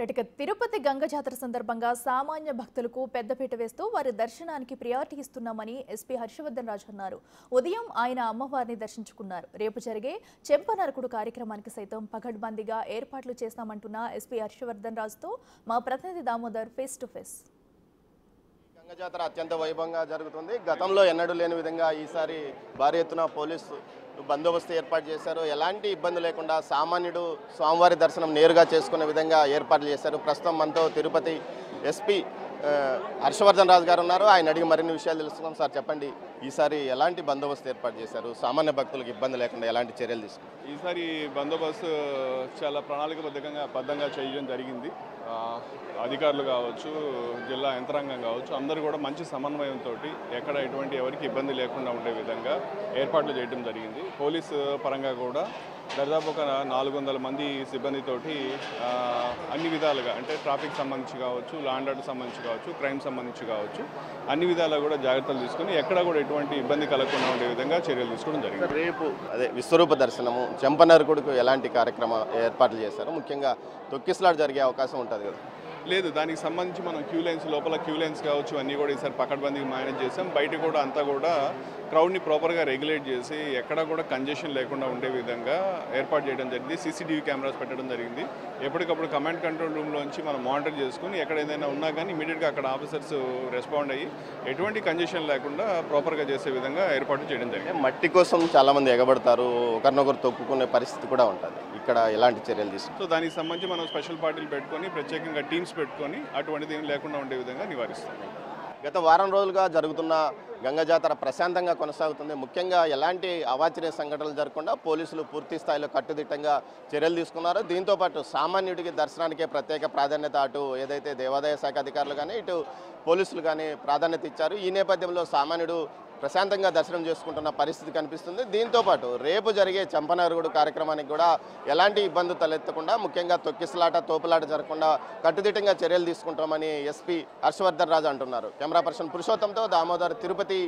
ఇక తిరుపతి గంగ జాతర సందర్భంగా సామాన్య భక్తులకు పెద్దపీట వేస్తూ వారి దర్శనానికి ప్రియారిటీ ఇస్తున్నామని ఎస్పీ హర్షవర్ధన్ రాజు అన్నారు. ఉదయం ఆయన అమ్మవారిని దర్శించుకున్నారు. రేపు జరిగే చెంపనరకుడు కార్యక్రమానికి సైతం పకడ్బందీగా ఏర్పాట్లు చేస్తామంటున్న ఎస్పీ హర్షవర్ధన్ రాజుతో మా ప్రతినిధి Damodar face to face. Ganga జాతర అత్యంత వైభవంగా జరుగుతుంది. గతంలో ఎన్నడూ లేని విధంగా ఈసారి భారీ ఎత్తున పోలీసు బందోబస్తు ఏర్పాటు చేశారు. ఎలాంటి ఇబ్బంది లేకుండా సామాన్యుడు స్వామివారి దర్శనం నేరుగా చేసుకునే విధంగా ఏర్పాట్లు చేశారు. ప్రస్తుతం మనతో తిరుపతి ఎస్పీ హర్షవర్ధన్ రాజు గారు ఉన్నారు. ఆయన అడిగి మరిన్ని విషయాలు తెలుసుకున్నాం. సార్ చెప్పండి, ఈసారి ఎలాంటి బందోబస్తు ఏర్పాటు చేశారు? సామాన్య భక్తులకు ఇబ్బంది లేకుండా ఎలాంటి చర్యలు తీసుకున్నారు? ఈసారి బందోబస్తు చాలా ప్రణాళికబద్ధంగా చేయడం జరిగింది. అధికారులు కావచ్చు, జిల్లా యంత్రాంగం కావచ్చు, అందరూ కూడా మంచి సమన్వయంతో ఎక్కడ ఎటువంటి ఎవరికి ఇబ్బంది లేకుండా ఉండే విధంగా ఏర్పాట్లు చేయడం జరిగింది. పోలీసు పరంగా కూడా దాదాపు ఒక 400 మంది సిబ్బందితోటి అన్ని విధాలుగా, అంటే ట్రాఫిక్ సంబంధించి కావచ్చు, లా అండ్ ఆర్డర్ సంబంధించి కావచ్చు, క్రైమ్ సంబంధించి కావచ్చు, అన్ని విధాలుగా కూడా జాగ్రత్తలు తీసుకుని ఎక్కడ కూడా ఎటువంటి ఇబ్బంది కలగకుండా ఉండే విధంగా చర్యలు తీసుకోవడం జరిగింది. రేపు విశ్వరూప దర్శనము చెంపనరకుడుకు ఎలాంటి కార్యక్రమ ఏర్పాట్లు చేశారు? ముఖ్యంగా తొక్కిసలాట జరిగే అవకాశం ఉంటుంది కదా? లేదు, దానికి సంబంధించి మనం లోపల క్యూ లైన్స్ కావచ్చు అన్నీ కూడా ఈసారి పకడ్బందీగా మేనేజ్ చేసాం. బయట కూడా అంతా కూడా క్రౌడ్ని ప్రాపర్గా రెగ్యులేట్ చేసి ఎక్కడ కూడా కంజెషన్ లేకుండా ఉండే విధంగా ఏర్పాటు చేయడం జరిగింది. సీసీటీవీ కెమెరాస్ పెట్టడం జరిగింది. ఎప్పటికప్పుడు కమాండ్ కంట్రోల్ రూమ్లోంచి మనం మానిటర్ చేసుకుని ఎక్కడ ఏదైనా ఉన్నా కానీ ఇమీడియట్గా అక్కడ ఆఫీసర్స్ రెస్పాండ్ అయ్యి ఎటువంటి కంజెషన్ లేకుండా ప్రాపర్గా చేసే విధంగా ఏర్పాటు చేయడం జరిగింది. మట్టి కోసం చాలామంది ఎగబడతారు, ఒకరినొకరు తొక్కుకునే పరిస్థితి కూడా ఉంటుంది. ఇక్కడ ఎలాంటి చర్యలు తీసుకుంటారు? సో దానికి సంబంధించి మనం స్పెషల్ పార్టీలు పెట్టుకొని ప్రత్యేకంగా టీమ్స్ పెట్టుకొని అటువంటిది ఏం లేకుండా ఉండే విధంగా నివారిస్తాం. గత వారం రోజులుగా జరుగుతున్న గంగ జాతర ప్రశాంతంగా కొనసాగుతుంది. ముఖ్యంగా ఎలాంటి అవాంఛనీయ సంఘటనలు జరగకుండా పోలీసులు పూర్తి స్థాయిలో కట్టుదిట్టంగా చర్యలు తీసుకున్నారు. దీంతోపాటు సామాన్యుడికి దర్శనానికే ప్రత్యేక ప్రాధాన్యత అటు ఏదైతే దేవాదాయ శాఖ అధికారులు కానీ ఇటు పోలీసులు కానీ ప్రాధాన్యత ఇచ్చారు. ఈ నేపథ్యంలో సామాన్యుడు ప్రశాంతంగా దర్శనం చేసుకుంటున్న పరిస్థితి కనిపిస్తుంది. దీంతోపాటు రేపు జరిగే చెంపనరకుడు కార్యక్రమానికి కూడా ఎలాంటి ఇబ్బంది తలెత్తకుండా, ముఖ్యంగా తొక్కిసలాట తోపులాట జరగకుండా కట్టుదిట్టంగా చర్యలు తీసుకుంటామని ఎస్పీ హర్షవర్ధన్ రాజు అంటున్నారు. కెమెరా పర్సన్ పురుషోత్తంతో దామోదర్, తిరుపతి.